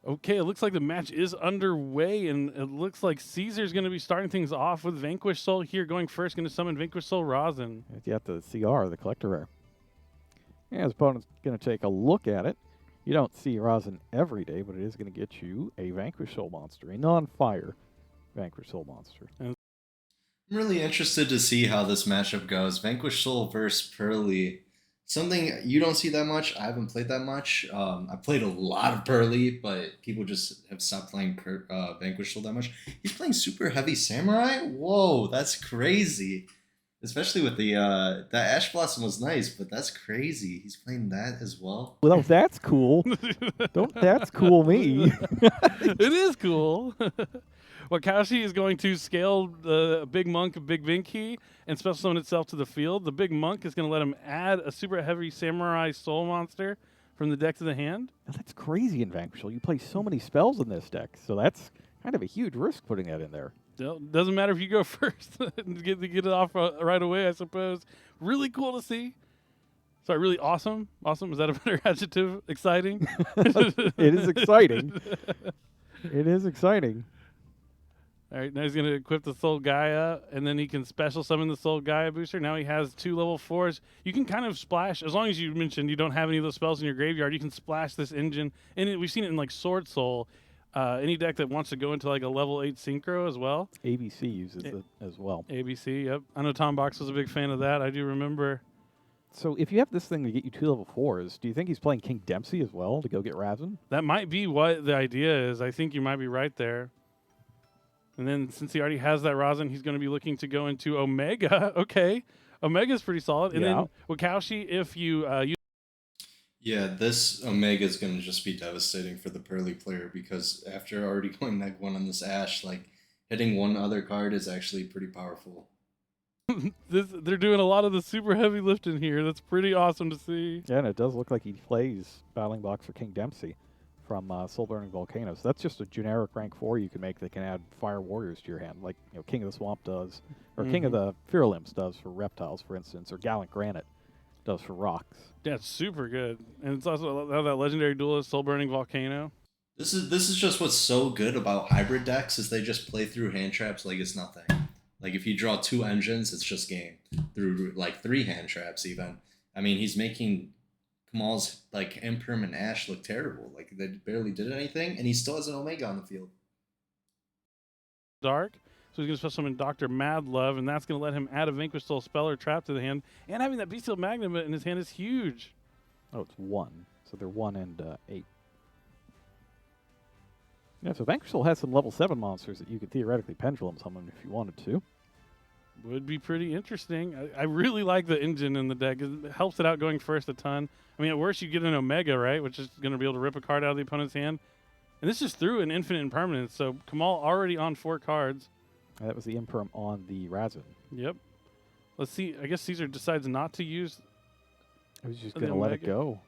Okay, it looks like the match is underway, and it looks like Cesar's going to be starting things off with Vanquished Soul here, going first, going to summon Vanquished Soul Rosin. You got the CR, the collector rare. Yeah, his opponent's going to take a look at it. You don't see Rosin every day, but it is going to get you a Vanquished Soul monster, a non-fire Vanquished Soul monster. I'm really interested to see how this matchup goes. Vanquished Soul versus Purrley. Something you don't see that much. I haven't played that much. I played a lot of Purrley, but people just have stopped playing Vanquished Soul that much. He's playing super heavy samurai. Whoa, that's crazy. Especially with the that Ash Blossom was nice, but that's crazy. He's playing that as well. Well, that's cool. Don't that's cool me. It is cool. Wakashi is going to scale the Big Monk of Big Vinky and special summon itself to the field. The Big Monk is going to let him add a super heavy samurai soul monster from the deck to the hand. Now, that's crazy in Vanquished Soul. You play so many spells in this deck, so that's kind of a huge risk putting that in there. Doesn't matter if you go first and get it off right away, I suppose. Really cool to see. Sorry, really awesome. Awesome, is that a better adjective? Exciting? It is exciting. It is exciting. All right, now he's going to equip the Soul Gaia, and then he can special summon the Soul Gaia booster. Now he has 2 level 4s. You can kind of splash, as long as you mentioned you don't have any of those spells in your graveyard, you can splash this engine. And we've seen it in like Sword Soul. Any deck that wants to go into like a level 8 Synchro as well. ABC uses it as well. ABC, yep. I know Tom Box was a big fan of that. I do remember. So if you have this thing to get you 2 level 4s, do you think he's playing King Dempsey as well to go get Razin? That might be what the idea is. I think you might be right there. And then since he already has that Rosin, he's going to be looking to go into Omega. Okay. Omega's pretty solid. And then Wakaushi, if you Yeah, this Omega is going to just be devastating for the Purrley player because after already going neg 1 on this Ash, like hitting one other card is actually pretty powerful. they're doing a lot of the super heavy lifting here. That's pretty awesome to see. Yeah, and it does look like he plays Battling Box for King Dempsey from Soul Burning Volcanoes. That's just a generic rank 4 you can make that can add Fire Warriors to your hand, like King of the Swamp does, or King of the Purrlymps does for reptiles, for instance, or Gallant Granite does for rocks. Yeah, it's super good. And it's also that legendary duelist Soul Burning Volcano. This is just what's so good about hybrid decks is they just play through hand traps like it's nothing. Like if you draw 2 engines, it's just game through like 3 hand traps even. I mean, he's making Kamal's like Imperm and Ash look terrible. Like they barely did anything, and he still has an Omega on the field. Dark. So he's going to special summon Dr. Mad Love, and that's going to let him add a Vanquished Soul spell or trap to the hand. And having that Bestial Magnum in his hand is huge. Oh, it's 1. So they're 1 and 8. Yeah, so Vanquished Soul has some level 7 monsters that you could theoretically pendulum summon if you wanted to. Would be pretty interesting. I really like the engine in the deck. It helps it out going first a ton. I mean, at worst, you get an Omega, right, which is going to be able to rip a card out of the opponent's hand. And this is through an infinite impermanence, so Kamal already on 4 cards. That was the Imperm on the Razin. Yep. Let's see. I guess Cesar decides not to use. I was just going to let it go.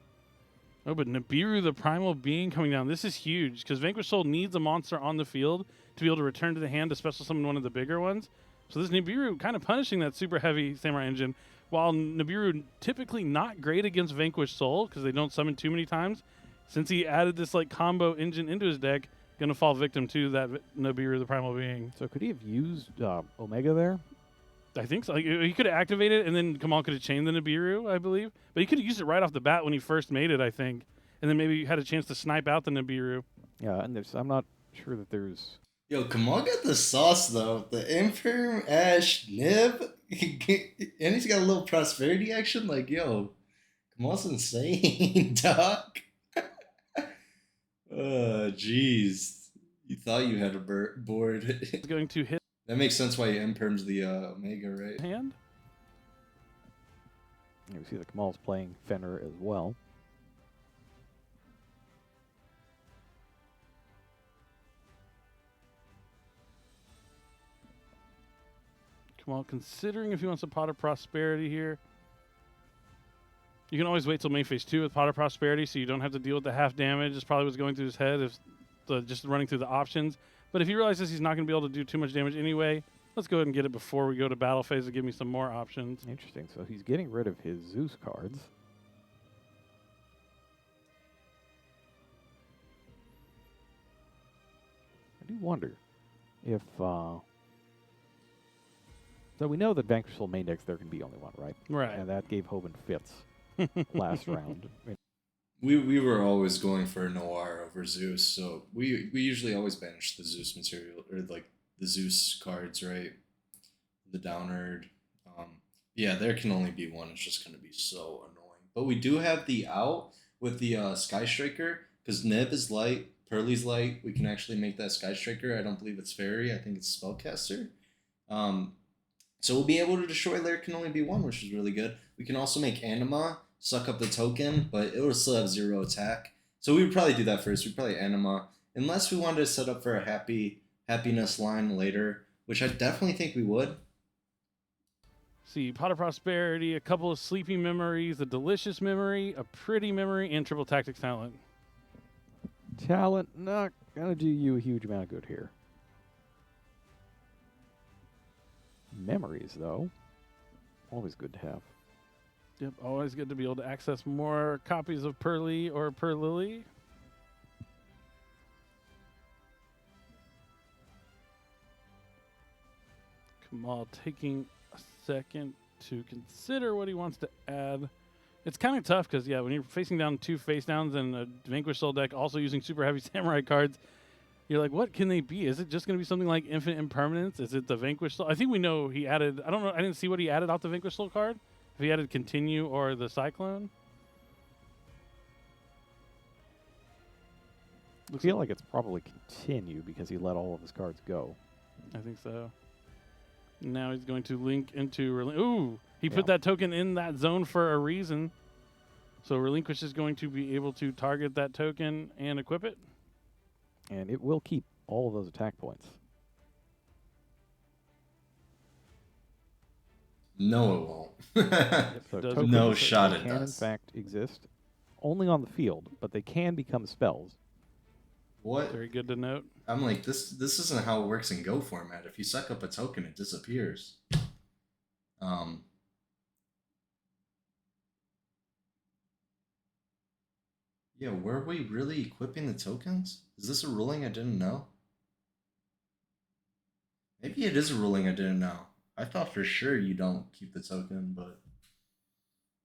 Oh, but Nibiru, the Primal Being, coming down. This is huge because Vanquished Soul needs a monster on the field to be able to return to the hand to special summon one of the bigger ones. So this Nibiru kind of punishing that super heavy Samurai engine. While Nibiru typically not great against Vanquished Soul because they don't summon too many times, since he added this like combo engine into his deck, going to fall victim to that Nibiru, the Primal Being. So could he have used Omega there? I think so. Like, he could have activated it, and then Kamal could have chained the Nibiru, I believe. But he could have used it right off the bat when he first made it, I think. And then maybe had a chance to snipe out the Nibiru. Yeah, and I'm not sure that there's... Yo, Kamal got the sauce, though. The Imperm, Ash, Nib, and he's got a little prosperity action. Like, yo, Kamal's insane, dog. Jeez. You thought you had a board. He's going to hit. That makes sense why he Imperms the Omega, right? Hand. You see that Kamal's playing Fenrir as well. Kamal considering if he wants a Pot of Prosperity here. You can always wait till main phase 2 with Pot of Prosperity so you don't have to deal with the half damage. It's probably what's going through his head, if just running through the options. But if he realizes he's not going to be able to do too much damage anyway, let's go ahead and get it before we go to battle phase to give me some more options. Interesting. So he's getting rid of his Zeus cards. I do wonder if... So we know that Vanquish Soul main decks, there can be only one, right? Right. And that gave Hoban fits last round. We were always going for Noir over Zeus, so we usually always banish the Zeus material, or like the Zeus cards, right? The Downerd. Yeah, there can only be one. It's just going to be so annoying. But we do have the out with the Sky Striker, because Nib is light, Purrley's light. We can actually make that Sky Striker. I don't believe it's Fairy. I think it's Spellcaster. So we'll be able to destroy There Can Only Be One, which is really good. We can also make Anima, suck up the token, but it will still have 0 attack. So we would probably do that first. We'd probably Anima, unless we wanted to set up for a happiness line later, which I definitely think we would. See, Pot of Prosperity, a couple of Sleeping Memories, a Delicious Memory, a Pretty Memory, and Triple Tactics Talent. Talent, not going to do you a huge amount of good here. Memories, though, always good to have. Yep, always good to be able to access more copies of Purrley or Purrley. Kamal taking a second to consider what he wants to add. It's kind of tough because, yeah, when you're facing down 2 face downs and a Vanquish Soul deck also using super heavy Samurai cards, you're like, what can they be? Is it just going to be something like Infinite Impermanence? Is it the Vanquish Soul? I think we know he added, I don't know, I didn't see what he added off the Vanquish Soul card. If he added Continue or the Cyclone. I feel like it's probably Continue because he let all of his cards go. I think so. Now he's going to link into... Ooh! He Yeah. put that token in that zone for a reason. So Relinquish is going to be able to target that token and equip it. And it will keep all of those attack points. No, it won't. So does tokens no shot it can does. in fact exist only on the field, but they can become spells. What? Very good to note. I'm like, this isn't how it works in Go format. If you suck up a token, it disappears. Yeah, were we really equipping the tokens? Is this a ruling I didn't know? Maybe it is a ruling I didn't know. I thought for sure you don't keep the token, but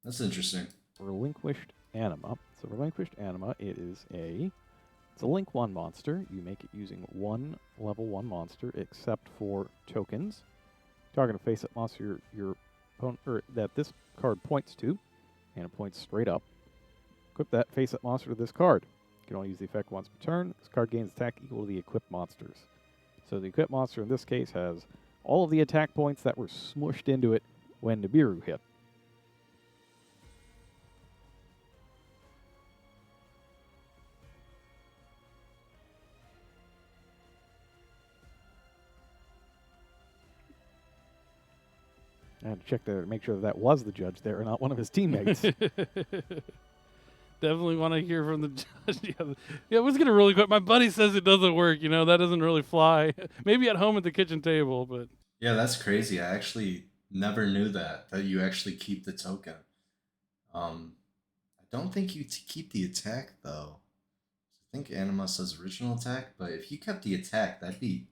that's interesting. Relinquished Anima. So Relinquished Anima, it's a Link 1 monster. You make it using one level 1 monster, except for tokens. Target a face-up monster your opponent, or that this card points to, and it points straight up. Equip that face-up monster to this card. You can only use the effect once per turn. This card gains attack equal to the equipped monsters. So the equipped monster in this case has all of the attack points that were smushed into it when Nibiru hit. I had to check to make sure that was the judge there and not one of his teammates. Definitely want to hear from the judge. Yeah, what's going to really quick? My buddy says it doesn't work. You know, that doesn't really fly. Maybe at home at the kitchen table, but... Yeah, that's crazy. I actually never knew that you actually keep the token. I don't think you keep the attack, though. I think Anima says original attack, but if you kept the attack, that'd be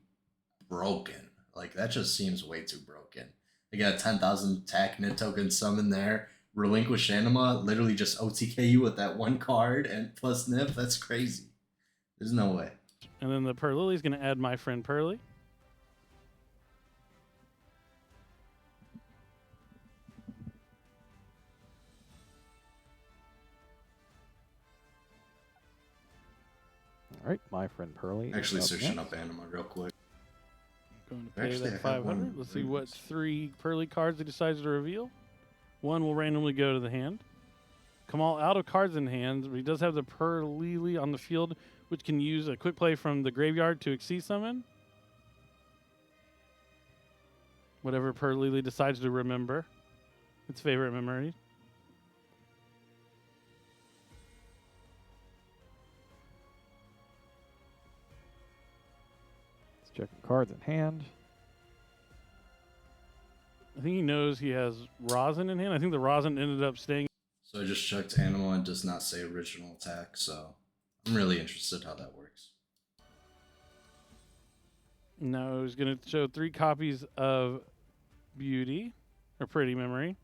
broken. Like, that just seems way too broken. They got a 10,000 attack net token summon there. Relinquished Anima, literally just OTK you with that one card and plus Nip. That's crazy. There's no way. And then the Purrley is going to add my friend Purrley. All right, my friend Purrley. Actually, is searching next. up Anima real quick. Going to pay Actually, I that have 500. one Let's see what Relinquished. 3 Purrley cards he decides to reveal. One will randomly go to the hand. Kamal out of cards in hand, but he does have the Purrley on the field, which can use a quick play from the graveyard to Exceed Summon. Whatever Purrley decides to remember. Its favorite memory. Let's check the cards in hand. I think he knows he has Rosin in hand. I think the Rosin ended up staying. So I just checked Anima and does not say original attack, so I'm really interested how that works. No, he's going to show 3 copies of Beauty, or Pretty Memory.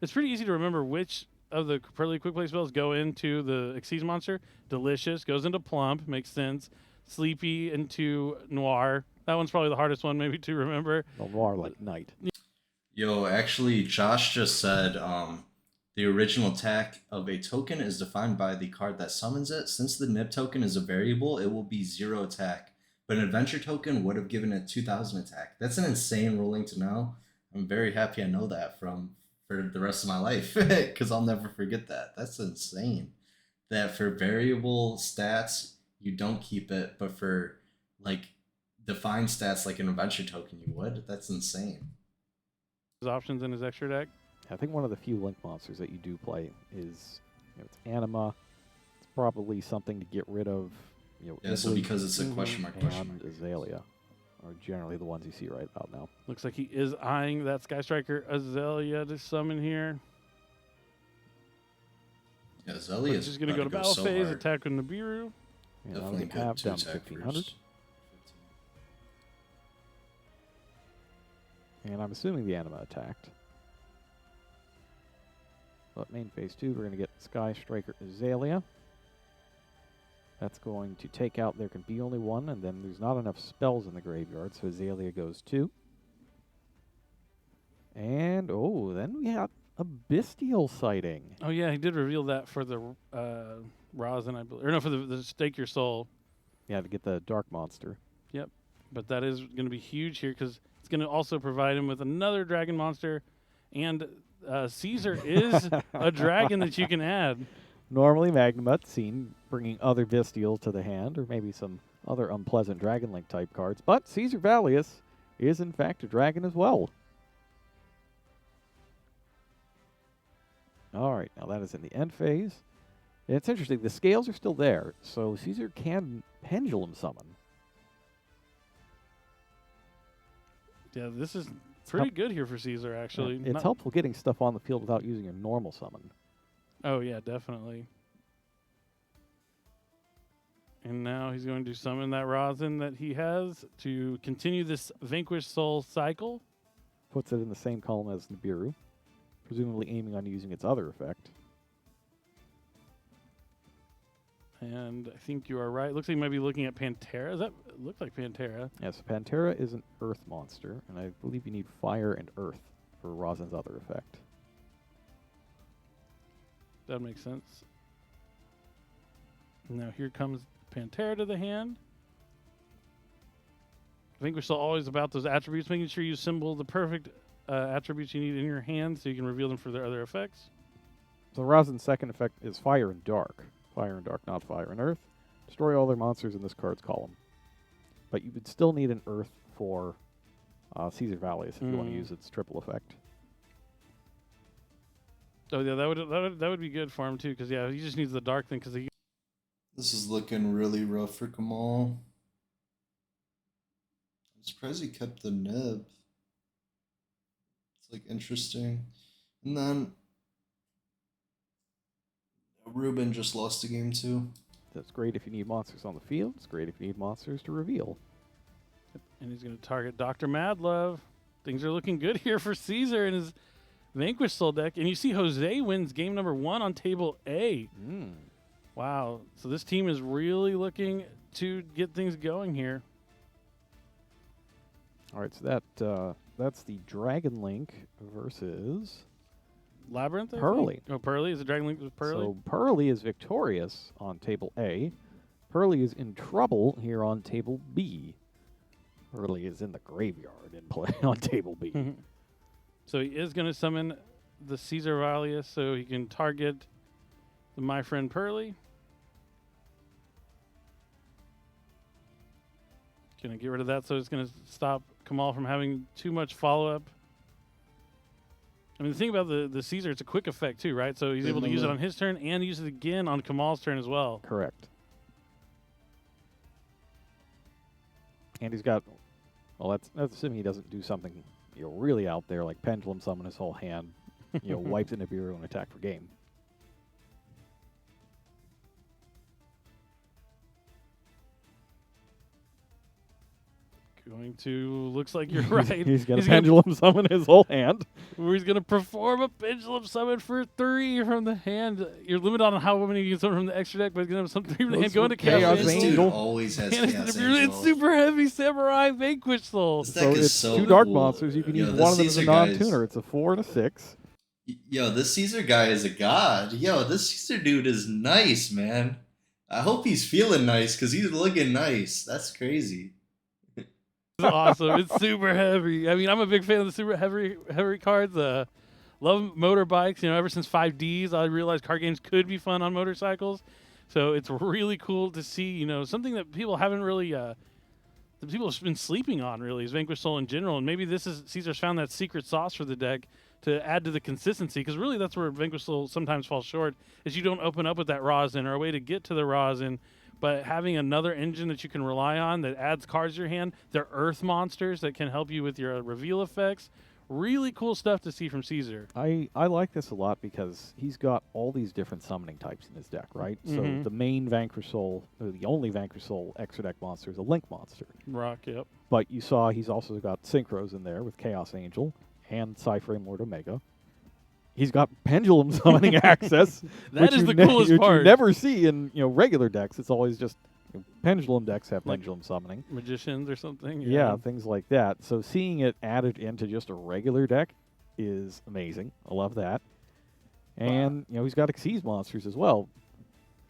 It's pretty easy to remember which of the Purrely quick play spells go into the Exceeds monster. Delicious goes into Plump, makes sense. Sleepy into Noir. That one's probably the hardest one maybe to remember. Well, Noir like night. Yo, actually, Josh just said the original attack of a token is defined by the card that summons it. Since the Nib token is a variable, it will be 0 attack. But an adventure token would have given it 2,000 attack. That's an insane ruling to know. I'm very happy I know that for the rest of my life because I'll never forget that. That's insane. That for variable stats, you don't keep it, but for like defined stats like an adventure token, you would. That's insane. His options in his extra deck. I think one of the few Link monsters that you do play is it's Anima. It's probably something to get rid of. Yeah, so Ibley because it's a question mark. and Azalea are generally the ones you see right about now. Looks like he is eyeing that Sky Striker Azalea to summon here. Yeah, Azalea is just going to go to battle phase, attack with Nibiru. Definitely we have good down to attack 1,500. first. And I'm assuming the Anima attacked. But main phase 2, we're going to get Sky Striker Azalea. That's going to take out, there can be only one, and then there's not enough spells in the graveyard, so Azalea goes 2. And, oh, then we have a Bestial sighting. Oh, yeah, he did reveal that for the Rosin, I believe. Or no, for the Stake Your Soul. Yeah, to get the Dark Monster. Yep. But that is going to be huge here because it's going to also provide him with another dragon monster. And Cesar is a dragon that you can add. Normally, Magnamut seen bringing other Bestial to the hand, or maybe some other unpleasant Dragon Link type cards. But Cesar Valius is, in fact, a dragon as well. All right, now that is in the end phase. And it's interesting, the scales are still there, so Cesar can pendulum summon. Yeah, this is pretty good here for Cesar, actually. It's helpful getting stuff on the field without using a normal summon. Oh, yeah, definitely. And now he's going to summon that Rosin that he has to continue this Vanquished Soul cycle. Puts it in the same column as Nibiru, presumably aiming on using its other effect. And I think you are right. Looks like you might be looking at Pantera. Does that look like Pantera? Yes, Pantera is an earth monster, and I believe you need fire and earth for Rosin's other effect. That makes sense. Now here comes Pantera to the hand. Vanquish Soul always about those attributes, making sure you symbol the perfect attributes you need in your hand so you can reveal them for their other effects. So Rosin's second effect is fire and dark. Fire and dark, not fire and earth. Destroy all their monsters in this card's column. But you would still need an earth for Cesar Valius if you want to use its triple effect. Oh yeah, that would be good for him too, because yeah, he just needs the dark thing. Because This is looking really rough for Kamal. I'm surprised he kept the nib. It's like interesting. And then Ruben just lost a game too. That's great if you need monsters on the field. It's great if you need monsters to reveal. and he's going to target Dr. Madlove. Things are looking good here for Cesar and his Vanquished Soul deck. And you see Jose wins game number 1 on table A. Wow. So this team is really looking to get things going here. All right, so that's the Dragon Link versus Labyrinth, I Purrley. think? Oh, Purrley? Is it Dragon Link with Purrley? So Purrley is victorious on table A. Purrley is in trouble here on table B. Purrley is in the graveyard in play on table B. So he is going to summon the Cesar Valius so he can target the My Friend Purrley. Going to get rid of that, so it's going to stop Kamal from having too much follow-up. I mean, the thing about the Cesar, it's a quick effect too, right? So he's able to use it on his turn and use it again on Kamal's turn as well. Correct. And he's got, well, that's assuming he doesn't do something really out there like Pendulum Summon his whole hand, wipes a Nibiru and attack for game. going to, looks like you're right. He's going to pendulum summon his whole hand. He's going to perform a pendulum summon for 3 from the hand. You're limited on how many you can summon from the extra deck, but he's going to have some 3 from the hand going to Chaos This Angel. dude always has And Chaos it's Angel. super heavy Samurai Vanquished Soul. This So deck is it's so 2 dark cool. monsters. You can Yo, use this one of them as a Cesar guy non-tuner. It's a 4 and a 6. Yo, this Cesar guy is a god. Yo, this Cesar dude is nice, man. I hope he's feeling nice because he's looking nice. That's crazy. It's awesome. It's super heavy. I mean, I'm a big fan of the super heavy cards. Love motorbikes. You know, ever since 5Ds, I realized card games could be fun on motorcycles. So it's really cool to see, you know, something that people haven't really, that people have been sleeping on, really, is Vanquished Soul in general. And maybe this is, Caesar's found that secret sauce for the deck to add to the consistency, because really that's where Vanquished Soul sometimes falls short, is you don't open up with that rosin or a way to get to the rosin. But having another engine that you can rely on that adds cards to your hand, they're earth monsters that can help you with your reveal effects. Really cool stuff to see from Cesar. I like this a lot because he's got all these different summoning types in his deck, right? So the main Vanquished Soul, or the only Vanquished Soul extra deck monster is a Link monster. Rock, yep. But you saw he's also got Synchros in there with Chaos Angel and Cyframe Lord Omega. He's got pendulum summoning access. That is you the coolest which part. you never see in regular decks. It's always just pendulum decks have Like pendulum summoning. Magicians or something. Yeah, things like that. So seeing it added into just a regular deck is amazing. I love that. And he's got Xyz monsters as well.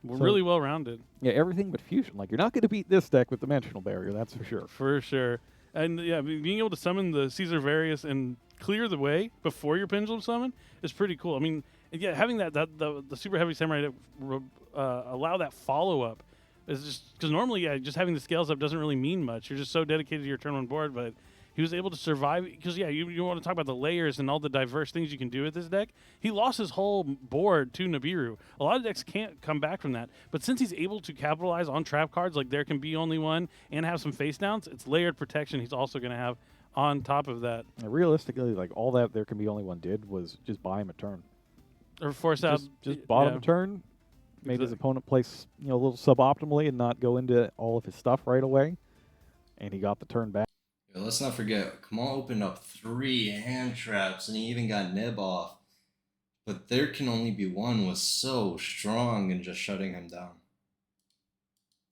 We're So- really well rounded. Yeah, everything but fusion. Like you're not going to beat this deck with Dimensional Barrier, that's for sure. For sure. And yeah, being able to summon the Caesar Various and clear the way before your pendulum summon is pretty cool. I mean, yeah, having the super heavy samurai to allow that follow up is just because normally, yeah, just having the scales up doesn't really mean much. You're just so dedicated to your turn 1 board, but he was able to survive because, yeah, you want to talk about the layers and all the diverse things you can do with this deck. He lost his whole board to Nibiru. A lot of decks can't come back from that, but since he's able to capitalize on trap cards like There Can Be Only One and have some face downs, it's layered protection he's also going to have on top of that. And realistically, like all that There Can Be Only One did was just buy him a turn. Or force out. Just bought him a turn, made his opponent place a little suboptimally and not go into all of his stuff right away, and he got the turn back. Yo, let's not forget, Kamal opened up 3 hand traps and he even got Nib off. But There Can Only Be One was so strong in just shutting him down.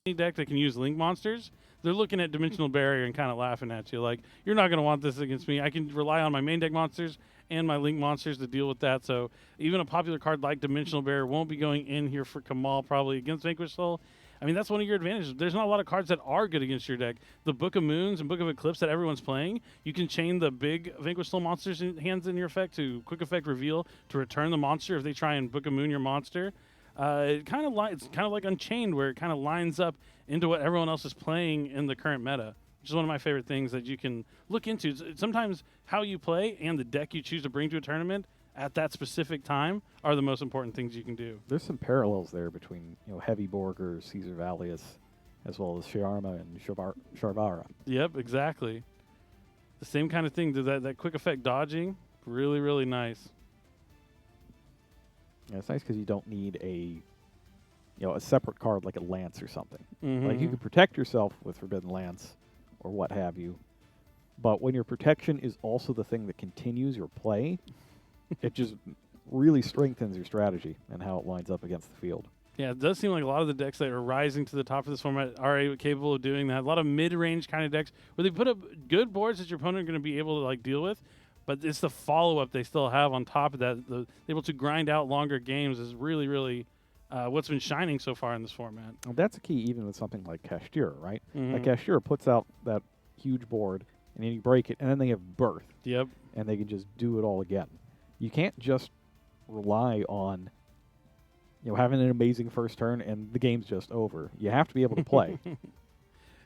Any deck that can use link monsters, they're looking at Dimensional Barrier and kind of laughing at you like, you're not going to want this against me. I can rely on my main deck monsters and my link monsters to deal with that. So even a popular card like Dimensional Barrier won't be going in here for Kamal probably against Vanquished Soul. I mean, that's one of your advantages. There's not a lot of cards that are good against your deck. The Book of Moons and Book of Eclipse that everyone's playing, you can chain the big Vanquished Soul monsters in hands in your effect to quick effect reveal to return the monster if they try and Book of Moon your monster. It's kind of like Unchained, where it kind of lines up into what everyone else is playing in the current meta, which is one of my favorite things that you can look into. It's sometimes how you play and the deck you choose to bring to a tournament at that specific time are the most important things you can do. There's some parallels there between Heavy Borger, Caesar Valius, as well as Sharma and Sharvara. Yep, exactly. The same kind of thing. That quick effect dodging, really, really nice. Yeah, it's nice because you don't need a separate card like a Lance or something. Like you can protect yourself with Forbidden Lance or what have you, but when your protection is also the thing that continues your play, it just really strengthens your strategy and how it lines up against the field. Yeah, it does seem like a lot of the decks that are rising to the top of this format are capable of doing that. A lot of mid-range kind of decks where they put up good boards that your opponent are going to be able to deal with, but it's the follow-up they still have on top of that. Able to grind out longer games is really, really what's been shining so far in this format. And that's a key even with something like Kashtira, right? Like Kashtira puts out that huge board, and then you break it, and then they have Birth. Yep. And they can just do it all again. You can't just rely on having an amazing first turn and the game's just over. You have to be able to play.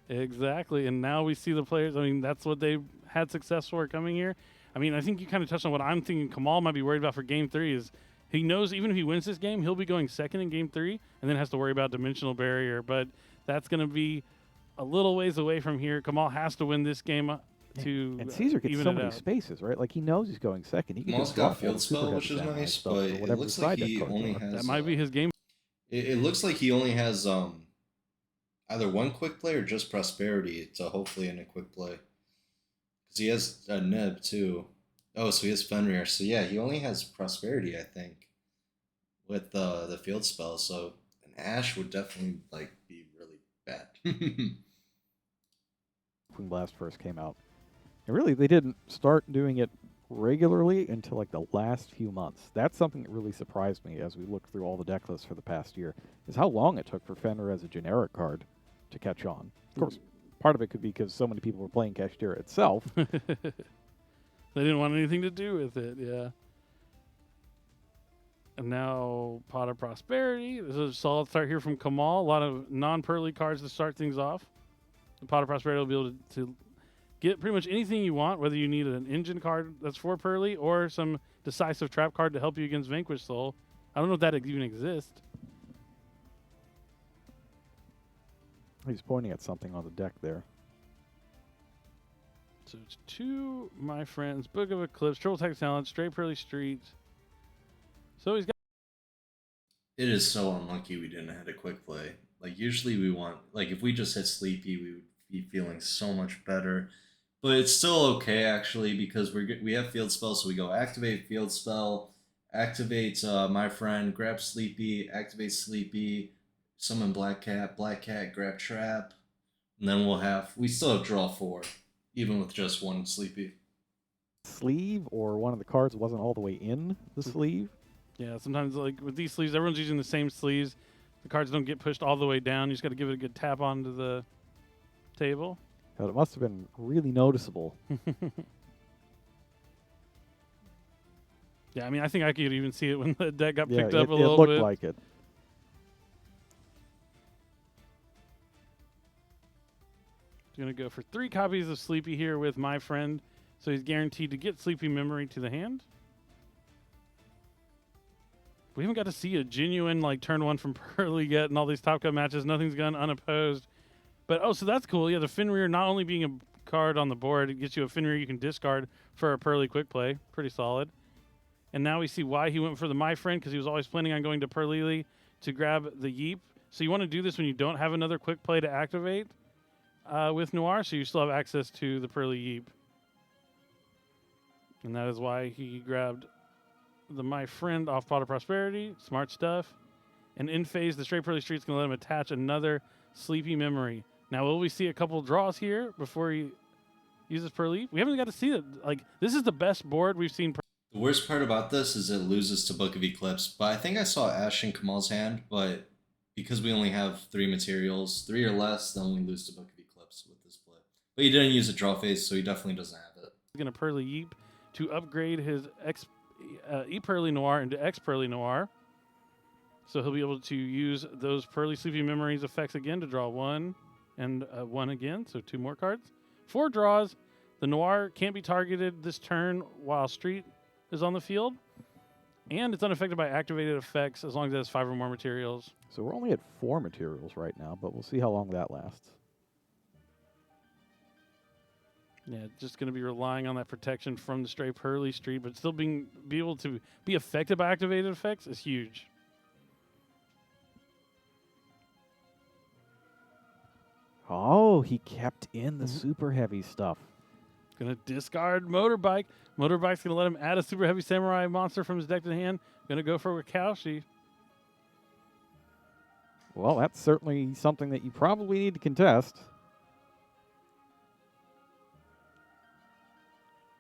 Exactly. And now we see the players. I mean, that's what they had success for coming here. I mean, I think you kind of touched on what I'm thinking Kamal might be worried about for Game 3 is he knows even if he wins this game, he'll be going second in Game 3 and then has to worry about Dimensional Barrier. But that's going to be a little ways away from here. Kamal has to win this game and Cesar gets so many spaces, right? Like he knows he's going second. He can Kamal's just got drop all the Field super Spell, heavy which is samurai nice, stuff but or it whatever looks side like deck he cards only are. has... That might be his game. It looks like he only has either one quick play or just Prosperity to hopefully end a quick play. Because he has a Nib too. Oh, so he has Fenrir. So yeah, he only has Prosperity, I think, with the field spell. So an Ash would definitely like be really bad. When Blast first came out. And really, they didn't start doing it regularly until like the last few months. That's something that really surprised me as we looked through all the deck lists for the past year, is how long it took for Fenrir as a generic card to catch on. Of course, part of it could be because so many people were playing Kashtira itself. They didn't want anything to do with it, yeah. And now Pot of Prosperity. This is a solid start here from Kamal. A lot of non-Purrley cards to start things off. The Pot of Prosperity will be able to get pretty much anything you want, whether you need an engine card that's for Purrley or some decisive trap card to help you against Vanquished Soul. I don't know if that even exists. He's pointing at something on the deck there. So it's two, my friends, Book of Eclipse, Triple Tech Talent, Straight Purrley Streets. So he's got. It is so unlucky we didn't hit a quick play. Like usually we want, like if we just hit Sleepy, we would be feeling so much better. But it's still okay actually because we have field spell, so we go activate field spell, activate my friend, grab Sleepy, activate Sleepy, summon Black Cat, grab Trap, and then we still have draw 4, even with just one Sleepy. Sleeve, or one of the cards wasn't all the way in the sleeve. Yeah, sometimes like with these sleeves, everyone's using the same sleeves. The cards don't get pushed all the way down. You just got to give it a good tap onto the table. But it must have been really noticeable. Yeah, I mean, I think I could even see it when the deck got Yeah, picked up a it little looked bit. like it. He's going to go for 3 copies of Sleepy here with my friend. So he's guaranteed to get Sleepy Memory to the hand. We haven't got to see a genuine like turn 1 from Purrley yet in all these Top Cut matches. Nothing's gone unopposed. But, oh, so that's cool. Yeah, the Fenrir not only being a card on the board, it gets you a Fenrir you can discard for a Purrley quick play. Pretty solid. And now we see why he went for the My Friend, because he was always planning on going to Purrley to grab the Yeep. So you want to do this when you don't have another quick play to activate with Noir, so you still have access to the Purrley Yeep. And that is why he grabbed the My Friend off Pot of Prosperity. Smart stuff. And in phase, the straight Purrley Street's going to let him attach another Sleepy Memory. Now, will we see a couple draws here before he uses Purrley? We haven't got to see it. Like, this is the best board we've seen. The worst part about this is it loses to Book of Eclipse, but I think I saw Ash in Kamal's hand, but because we only have 3 materials, 3 or less, then we lose to Book of Eclipse with this play. But he didn't use a draw phase, so he definitely doesn't have it. He's going to Purrley Yeep to upgrade his E-Purrley Noir into X-Purrley Noir. So he'll be able to use those Purrley Sleepy Memories effects again to draw 1 and 1 again, so 2 more cards. 4 draws. The Noir can't be targeted this turn while Street is on the field. And it's unaffected by activated effects as long as it has 5 or more materials. So we're only at 4 materials right now, but we'll see how long that lasts. Yeah, just going to be relying on that protection from the straight Purrley Street, but still be able to be affected by activated effects is huge. Oh, he kept in the super heavy stuff. Going to discard Motorbike. Motorbike's going to let him add a super heavy samurai monster from his deck to hand. Going to go for Wakaushi. Well, that's certainly something that you probably need to contest.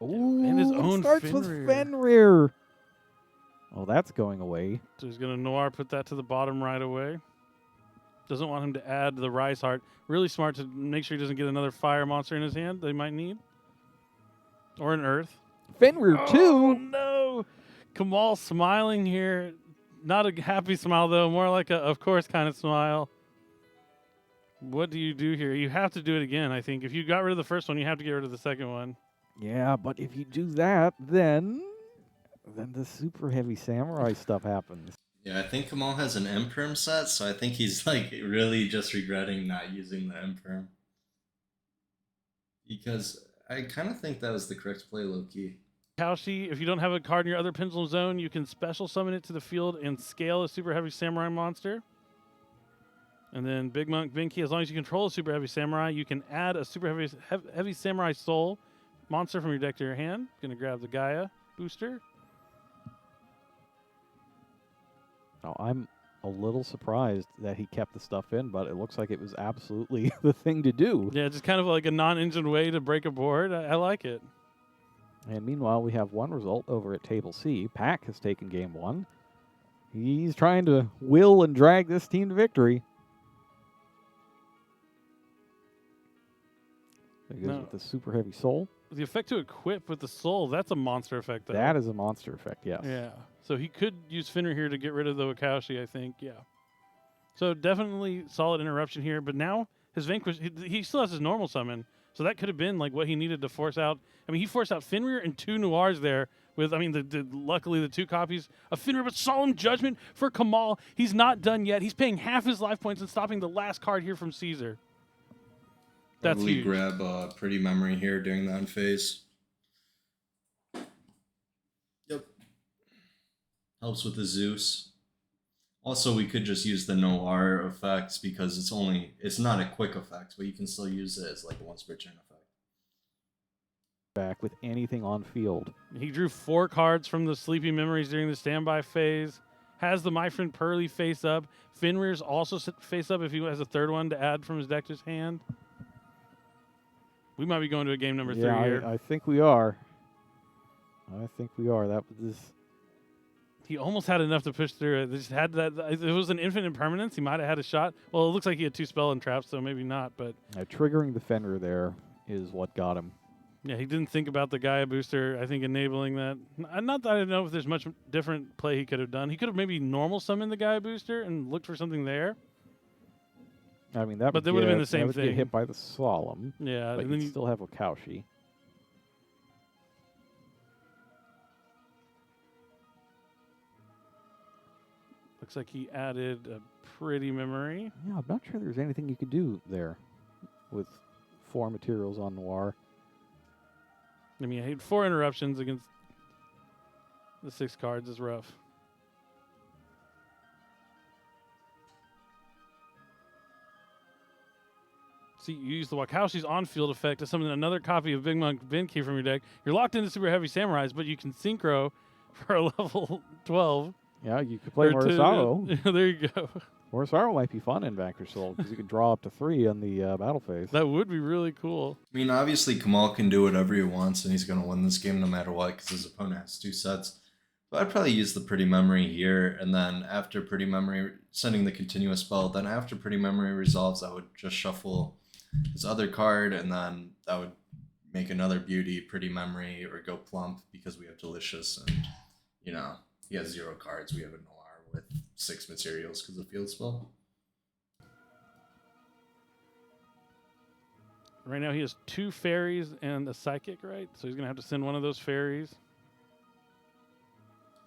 Ooh, and his it own starts Fenrir. with Fenrir. Oh, that's going away. So he's going to Noir, put that to the bottom right away. Doesn't want him to add the Rise Heart. Really smart to make sure he doesn't get another fire monster in his hand they might need. Or an Earth. Fenrir, Oh, too. no. Kamal smiling here. Not a happy smile, though. More like a of course kind of smile. What do you do here? You have to do it again, I think. If you got rid of the first one, you have to get rid of the second one. Yeah, but if you do that, then the super heavy samurai stuff happens. Yeah, I think Kamal has an Imperm set, so I think he's like really just regretting not using the Imperm. Because I kind of think that was the correct play, low-key. Kaushi, if you don't have a card in your other Pendulum Zone, you can special summon it to the field and scale a super heavy samurai monster. And then Big Monk Binky, as long as you control a super heavy samurai, you can add a super heavy samurai soul monster from your deck to your hand. Going to grab the Gaia booster. Now, I'm a little surprised that he kept the stuff in, but it looks like it was absolutely the thing to do. Yeah, just kind of like a non-engine way to break a board. I like it. And meanwhile, we have one result over at Table C. Pack has taken game 1. He's trying to will and drag this team to victory. There he goes with the super heavy soul. The effect to equip with the soul, that's a monster effect, though. That is a monster effect, yes. Yeah. So he could use Finner here to get rid of the Wakaushi, I think. Yeah. So definitely solid interruption here. But now his Vanquish, he still has his normal summon. So that could have been like what he needed to force out. I mean, he forced out Fenrir and 2 Noirs there with, I mean, luckily the 2 copies of Fenrir, but Solemn Judgment for Kamal. He's not done yet. He's paying half his life points and stopping the last card here from Cesar. That's Probably huge. grab Pretty Memory here during the end phase. Yep. Helps with the Zeus. Also, we could just use the Noir effects because it's not a quick effect, but you can still use it as like a once per turn effect. Back with anything on field. He drew 4 cards from the Sleepy Memories during the standby phase. Has the My Friend Purrley face up. Fenrir's also face up if he has a 3rd one to add from his deck to his hand. We might be going to a game number 3 here. I think we are. I think we are. That was He almost had enough to push through it. They just had that. If it was an infinite impermanence, he might have had a shot. Well, it looks like he had 2 spell and traps, so maybe not. But triggering the Fenrir there is what got him. yeah, he didn't think about the Gaia booster. I think enabling that. Not that I know if there's much different play he could have done. He could have maybe normal summoned the Gaia booster and looked for something there. I mean, that But would would have been the that same would thing. get hit by the Solemn. Yeah, But and then you still have Wakaushi. looks like he added a Pretty Memory. Yeah, I'm not sure there's anything you could do there with 4 materials on Noir. I mean, he had 4 interruptions against the 6 cards is rough. See, you use the Wakaushi's on-field effect to summon another copy of Big Monk Benkey from your deck. You're locked into Super Heavy Samurais, but you can synchro for a level 12. Yeah, you could play Or two. Morisawa. There you go. Morisawa might be fun in Vanquish Soul because you could draw up to 3 on the battle phase. That would be really cool. I mean, obviously, Kamal can do whatever he wants, and he's going to win this game no matter what because his opponent has 2 sets. But I'd probably use the Pretty Memory here, and then after Pretty Memory, sending the continuous spell, then after Pretty Memory resolves, I would just shuffle his other card, and then that would make another beauty Pretty Memory or go plump because we have Delicious, and, you know, he has 0 cards. We have a Noir with 6 materials because of field spell. Right now he has 2 fairies and a psychic, right? So he's going to have to send one of those fairies.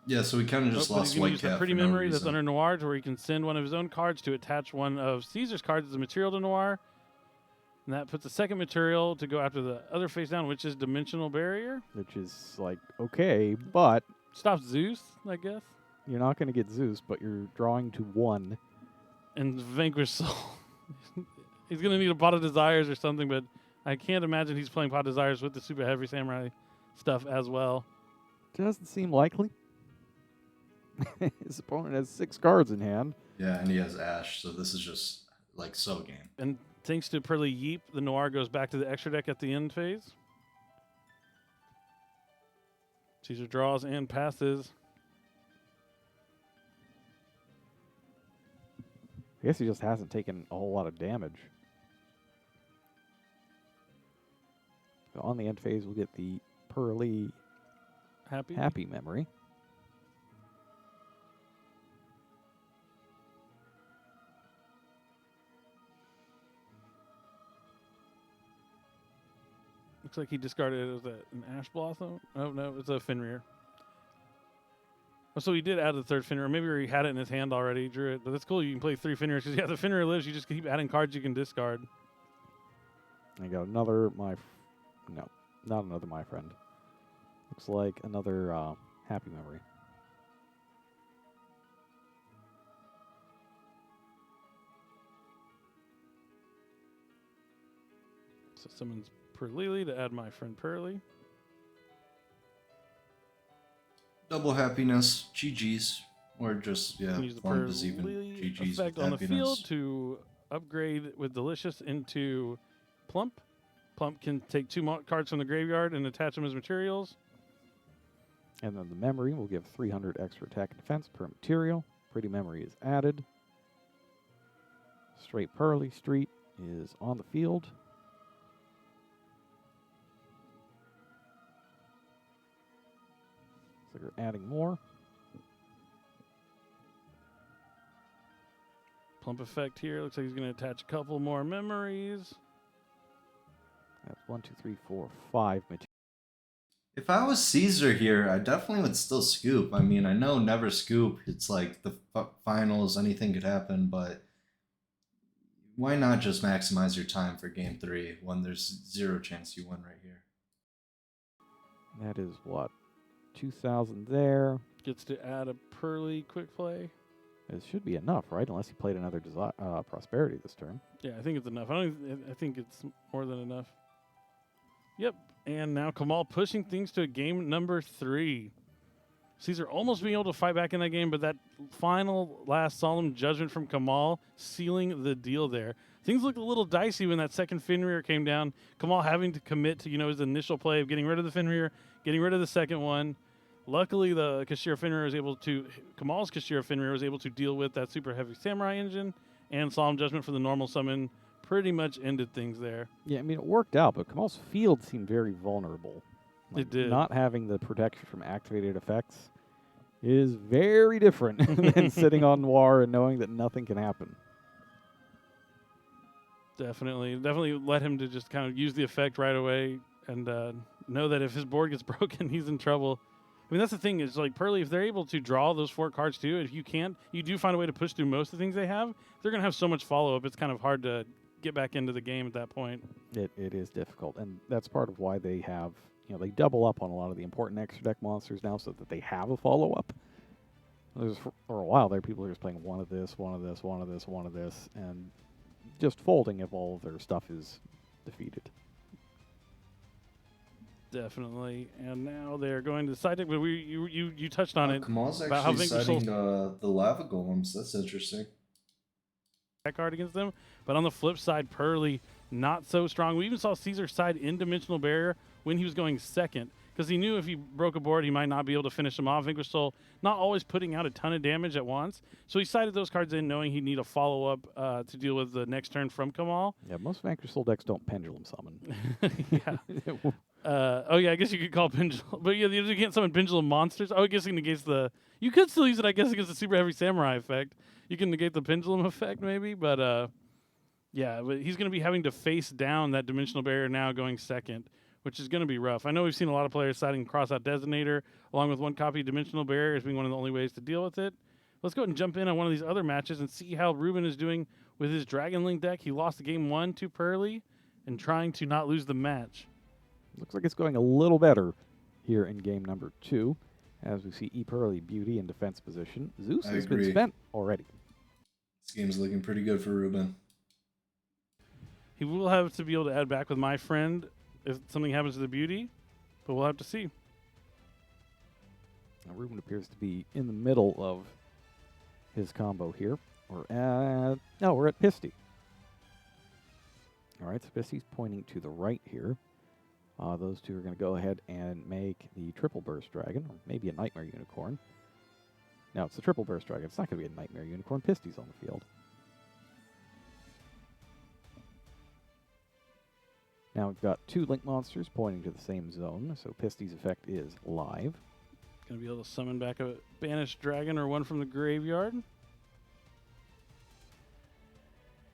Yeah, so we kind of just But lost he's gonna use White the Cat Pretty for no Memory that's reason. under Noir to where he can send one of his own cards to attach one of Caesar's cards as a material to Noir. And that puts a second material to go after the other face down, which is Dimensional Barrier. Which is like, okay, but Stops Zeus, I guess. you're not going to get Zeus, but you're drawing to 1. And Vanquish Soul. He's going to need a Pot of Desires or something, but I can't imagine he's playing Pot of Desires with the Super Heavy Samurai stuff as well. Doesn't seem likely. His opponent has 6 cards in hand. Yeah, and he has Ash, so this is just, like, so game. And thanks to Purrley Yeep, the Noir goes back to the extra deck at the end phase. Caesar draws and passes. I guess he just hasn't taken a whole lot of damage. So on the end phase, we'll get the Purrley Happy Memory. Looks like he discarded, was that an Ash Blossom? Oh, no, it's a Fenrir. Oh, so he did add the 3rd Fenrir. Maybe he had it in his hand already, drew it. But that's cool. You can play 3 Fenrirs because, yeah, the Fenrir lives. You just keep adding cards you can discard. I got another no, not another My Friend. Looks like another Happy Memory. So summons Purrley to add my friend Purrley. Double happiness, GG's, or just You can use the Plump is even Purrley GG's effect with on the field happiness. to upgrade with Delicious into Plump. Plump can take 2 cards from the graveyard and attach them as materials. And then the memory will give 300 extra attack and defense per material. Pretty memory is added. Straight Purrley Street is on the field. So they're adding more. Plump effect here. Looks like he's going to attach a couple more memories. That's 1, 2, 3, 4, 5 materials. If I was Cesar here, I definitely would still scoop. I mean, I know never scoop. It's like the finals, anything could happen, but why not just maximize your time for game 3 when there's 0 chance you win right here? That is what? 2,000 there. Gets to add a Purrley quick play. It should be enough, right? Unless he played another Prosperity this turn. Yeah, I think it's enough. I think it's more than enough. Yep. And now Kamal pushing things to game number 3. Cesar almost being able to fight back in that game, but that final last solemn judgment from Kamal sealing the deal there. Things looked a little dicey when that second Fenrir came down. Kamal having to commit to, his initial play of getting rid of the Fenrir, getting rid of the second one. Luckily, the Kashira Fenrir was able to, Kamal's Kashira Fenrir was able to deal with that super heavy Samurai engine, and Solemn Judgment for the normal summon pretty much ended things there. Yeah, I mean, it worked out, but Kamal's field seemed very vulnerable. It did. Not having the protection from activated effects is very different than sitting on Noir and knowing that nothing can happen. Definitely let him to just kind of use the effect right away and know that if his board gets broken, he's in trouble. I mean, that's the thing is, like, Purrley, if they're able to draw those 4 cards too, if you can't, you do find a way to push through most of the things they have, they're going to have so much follow-up, it's kind of hard to get back into the game at that point. It is difficult, and that's part of why they have, they double up on a lot of the important extra deck monsters now so that they have a follow-up. For a while there, people are just playing one of this, one of this, one of this, one of this, and just folding if all of their stuff is defeated. Definitely, and now they're going to the side deck, but you touched on it. Kamal's about how actually Vanquish setting the lava golems. That's interesting. That card against them, but on the flip side, Purrley not so strong. We even saw Cesar side in Dimensional Barrier when he was going second, because he knew if he broke a board, he might not be able to finish them off. Vanquish Soul not always putting out a ton of damage at once, so he sided those cards in knowing he'd need a follow-up to deal with the next turn from Kamal. Yeah, most Vanquish Soul decks don't pendulum summon. Yeah. Oh, yeah, I guess you could call Pendulum. But yeah, you can't summon Pendulum monsters. Oh, I guess it negates the... You could still use it, I guess, against the Super Heavy Samurai effect. You can negate the Pendulum effect, maybe. But, yeah, but he's going to be having to face down that Dimensional Barrier now going second, which is going to be rough. I know we've seen a lot of players citing Crossout Designator along with 1 copy of Dimensional Barrier as being one of the only ways to deal with it. Let's go ahead and jump in on one of these other matches and see how Ruben is doing with his Dragon Link deck. He lost game 1 to Purrley and trying to not lose the match. Looks like it's going a little better here in game number 2, as we see Purrley Beauty in defense position. Zeus has been spent already. This game's looking pretty good for Ruben. He will have to be able to add back with my friend if something happens to the Beauty, but we'll have to see. Now, Ruben appears to be in the middle of his combo here. We're at Pisty. All right, so Pisty's pointing to the right here. Those two are going to go ahead and make the Triple Burst Dragon, or maybe a Nightmare Unicorn. No, it's the Triple Burst Dragon. It's not going to be a Nightmare Unicorn. Pisty's on the field. Now we've got 2 Link monsters pointing to the same zone, so Pisty's effect is live. Going to be able to summon back a Banished Dragon or one from the graveyard.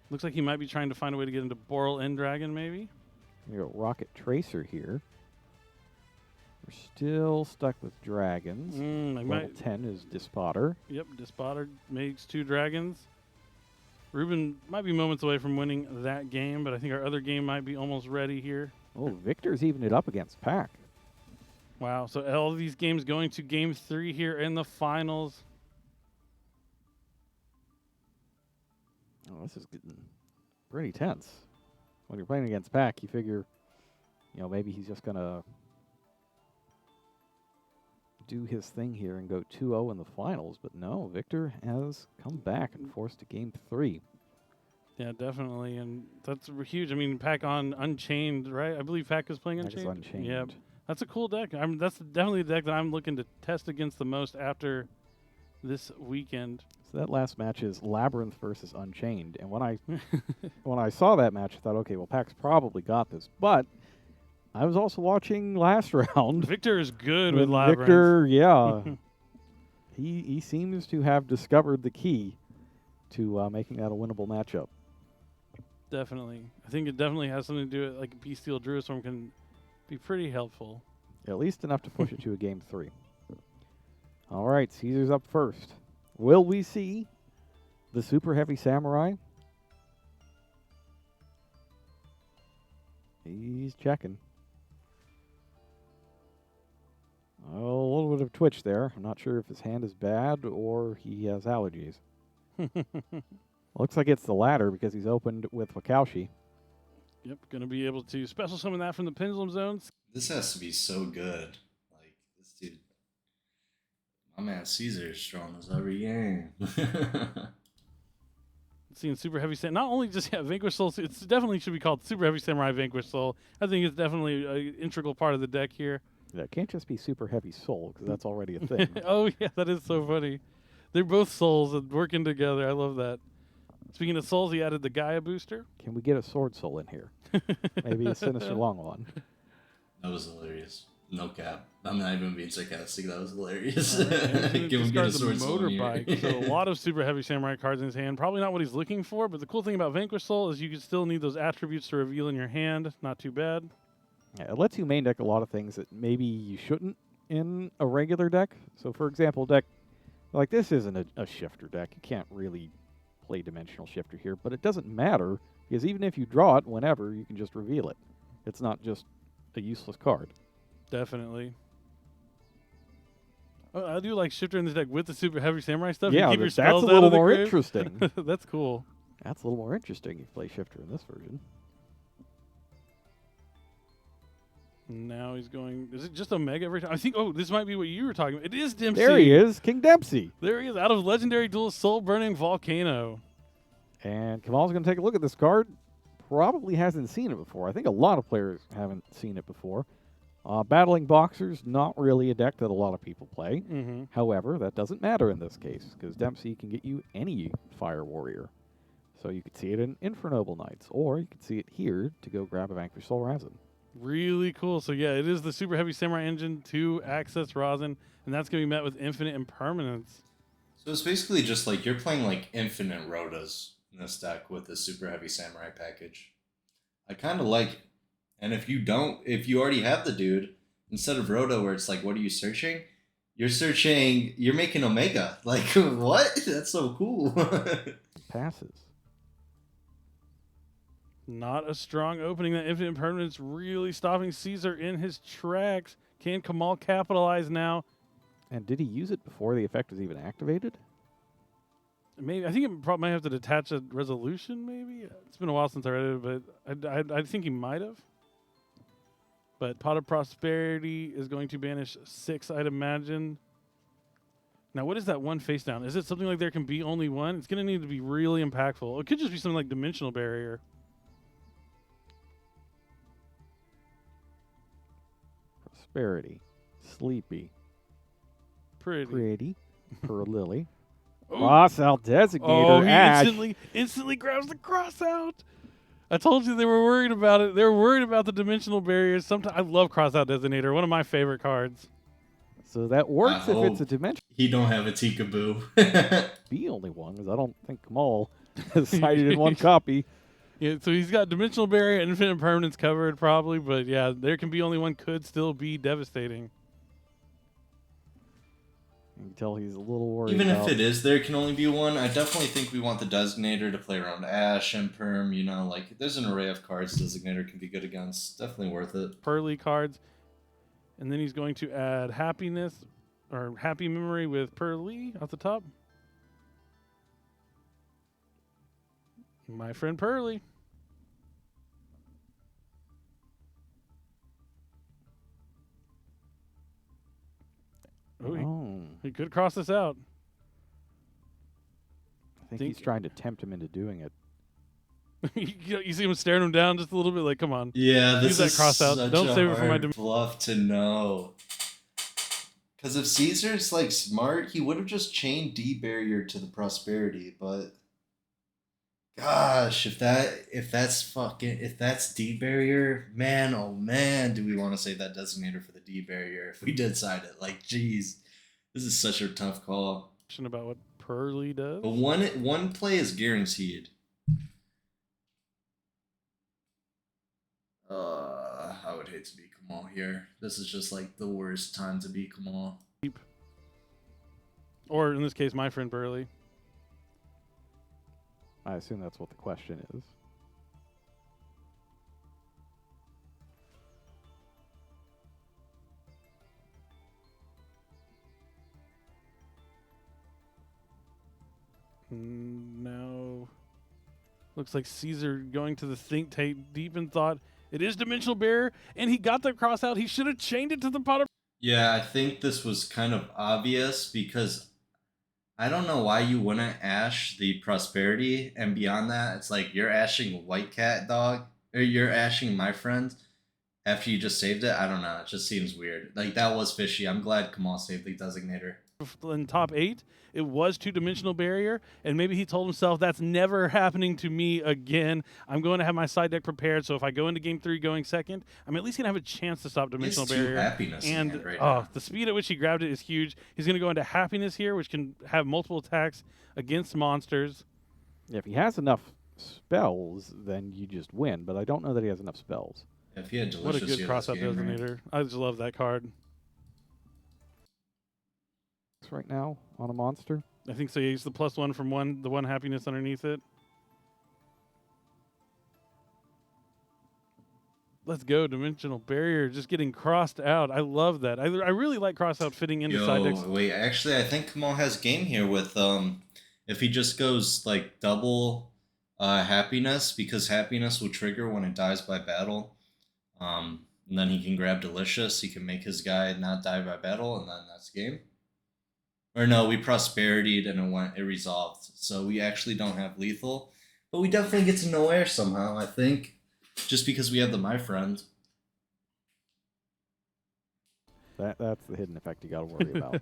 Looks like he might be trying to find a way to get into Boral End Dragon, maybe. We got Rocket Tracer here. We're still stuck with dragons. Level 10 is Despotter. Yep, Despotter makes 2 dragons. Ruben might be moments away from winning that game, but I think our other game might be almost ready here. Oh, Victor's evened it up against Pac. Wow, so all of these games going to game 3 here in the finals. Oh, this is getting pretty tense. when you're playing against Pac, you figure, maybe he's just going to do his thing here and go 2-0 in the finals. But no, Victor has come back and forced to game 3. Yeah, definitely, and that's huge. I mean, Pac on Unchained, right? I believe Pac is playing Pac is Unchained. Unchained. Yeah, that's a cool deck. That's definitely the deck that I'm looking to test against the most after this weekend. So that last match is Labyrinth versus Unchained, and when I saw that match, I thought, okay, well, Pac's probably got this, but I was also watching last round. Victor is good with Labyrinth. Victor, yeah, he seems to have discovered the key to making that a winnable matchup. Definitely. I think it definitely has something to do with, like, Bestial Druistorm can be pretty helpful. At least enough to push it to a game 3. All right, Cesar's up first. Will we see the Super Heavy Samurai? He's checking. Oh, a little bit of twitch there. I'm not sure if his hand is bad or he has allergies. Looks like it's the latter because he's opened with Wakaushi. Yep, going to be able to special summon that from the Pendulum Zones. This has to be so good. Like, this dude, my man Cesar is strong as every game. Seeing Super Heavy Samurai, not only just Vanquish Soul, it definitely should be called Super Heavy Samurai Vanquish Soul. I think it's definitely an integral part of the deck here. That can't just be Super Heavy Soul because that's already a thing. Oh, yeah, that is so funny. They're both souls and working together. I love that. Speaking of souls, he added the Gaia booster. Can we get a Sword Soul in here? Maybe a Sinister Long one. That was hilarious. No cap. I'm not even being sarcastic. That was hilarious. Right, Give him get a the sword soul in here. motorbike. So a lot of Super Heavy Samurai cards in his hand. Probably not what he's looking for, but the cool thing about Vanquish Soul is you can still need those attributes to reveal in your hand. Not too bad. Yeah, it lets you main deck a lot of things that maybe you shouldn't in a regular deck. So, for example, deck like this isn't a shifter deck. You can't really play Dimensional Shifter here, but it doesn't matter because even if you draw it whenever, you can just reveal it. It's not just a useless card. Definitely. Oh, I do like Shifter in this deck with the Super Heavy Samurai stuff. Yeah, you keep your that's spells a out little of the more grave. interesting. That's cool. That's a little more interesting if you play Shifter in this version. Now he's going. Is it just Omega every time? I think. Oh, this might be what you were talking about. It is Dempsey. There he is, King Dempsey. There he is, out of Legendary Duel Soul Burning Volcano. And Kamal's going to take a look at this card. Probably hasn't seen it before. I think a lot of players haven't seen it before. Battling Boxers, not really a deck that a lot of people play. Mm-hmm. However, that doesn't matter in this case, because Dempsey can get you any Fire Warrior. So you could see it in Infernoble Knights, or you could see it here to go grab a Vanquish Soul Razin. Really cool. So yeah, it is the Super Heavy Samurai engine to access Rosin, and that's going to be met with infinite impermanence. So it's basically just like you're playing like infinite Rotas in this deck with the Super Heavy Samurai package. I kind of like it. And if you already have the dude, instead of Rota where it's like, what are you searching? You're making Omega. Like, what? That's so cool. Passes. Not a strong opening. That infinite impermanence really stopping Cesar in his tracks. Can Kamal capitalize now? And did he use it before the effect was even activated? Maybe. I think it probably might have to detach a resolution, maybe? It's been a while since I read it, but I think he might have. But Pot of Prosperity is going to banish 6, I'd imagine. Now, what is that one face down? Is it something like there can be only one? It's going to need to be really impactful. It could just be something like Dimensional Barrier. Prosperity. Sleepy. Pretty. Purrley. Oh. Crossout Designator. Oh, he Ash. instantly grabs the cross out. I told you they were worried about it. They were worried about the dimensional barriers. Sometimes I love Crossout Designator, one of my favorite cards. So that works if it's a dimension. He don't have a Tikaboo. The only one, because I don't think Kamal has cited in one copy. Yeah, so he's got dimensional barrier and infinite permanence covered probably, but yeah, there can be only one could still be devastating. You can tell he's a little worried. Even if it is, there can only be one. I definitely think we want the Designator to play around Ash and Perm. You know, like there's an array of cards Designator can be good against. Definitely worth it. Purrley cards. And then he's going to add happiness or happy memory with Purrley at the top. My friend Purrley. Oh, he could cross this out. I think he's trying to tempt him into doing it. You see him staring him down just a little bit, like, come on. Yeah, this Use is that cross out. such Don't a save it for my hard bluff to know. Because if Cesar's like smart, he would have just chained D barrier to the prosperity. But gosh, if that's D barrier, man, oh man, do we want to save that designator for the D barrier if we did side it? Like, geez, this is such a tough call. About what Purrley does. But one play is guaranteed. I would hate to be Kamal here. This is just like the worst time to be Kamal. Or in this case, my friend Purrley. I assume that's what the question is. Now, looks like Cesar going to the think tank deep in thought. It is dimensional barrier, and he got the cross out. He should have chained it to the pot of. Yeah, I think this was kind of obvious because I don't know why you wouldn't ash the prosperity, and beyond that, it's like you're ashing White Cat Dog, or you're ashing my friend after you just saved it. I don't know. It just seems weird. Like, that was fishy. I'm glad Kamal saved the designator. In top 8, it was 2-dimensional barrier, and maybe he told himself that's never happening to me again. I'm going to have my side deck prepared, so if I go into game 3 going second, I'm at least going to have a chance to stop dimensional barrier. Happiness and in hand right now. The speed at which he grabbed it is huge. He's going to go into happiness here, which can have multiple attacks against monsters. Yeah, if he has enough spells, then you just win, but I don't know that he has enough spells. If he had Delicious, What a good Crossout Designator. Right? I just love that card. Right now on a monster. I think so. Use the +1 from the one happiness underneath it. Let's go, dimensional barrier just getting crossed out. I love that. I really like cross out fitting into side decks. Wait, actually, I think Kamal has game here with if he just goes like double happiness, because happiness will trigger when it dies by battle. And then he can grab Delicious. He can make his guy not die by battle, and then that's game. Or no, we prosperitied and it resolved. So we actually don't have lethal. But we definitely get to Noir somehow, I think. Just because we have the My Friend. That's the hidden effect you gotta worry about.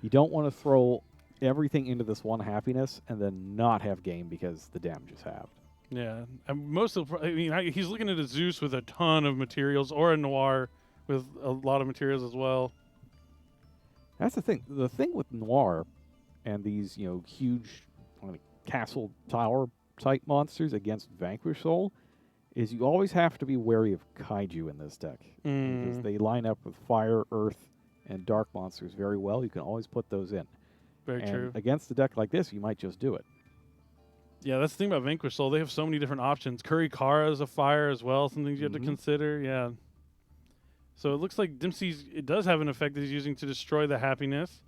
You don't want to throw everything into this one happiness and then not have game because the damage is halved. Yeah. He's looking at a Zeus with a ton of materials, or a Noir with a lot of materials as well. That's the thing. The thing with Noir and these, huge castle tower type monsters against Vanquished Soul is you always have to be wary of kaiju in this deck. Because they line up with fire, earth, and dark monsters very well. You can always put those in. Very true. Against a deck like this, you might just do it. Yeah, that's the thing about Vanquished Soul. They have so many different options. Kurikara is a fire as well. Some things you have to consider. Yeah. So it looks like it does have an effect that he's using to destroy the happiness,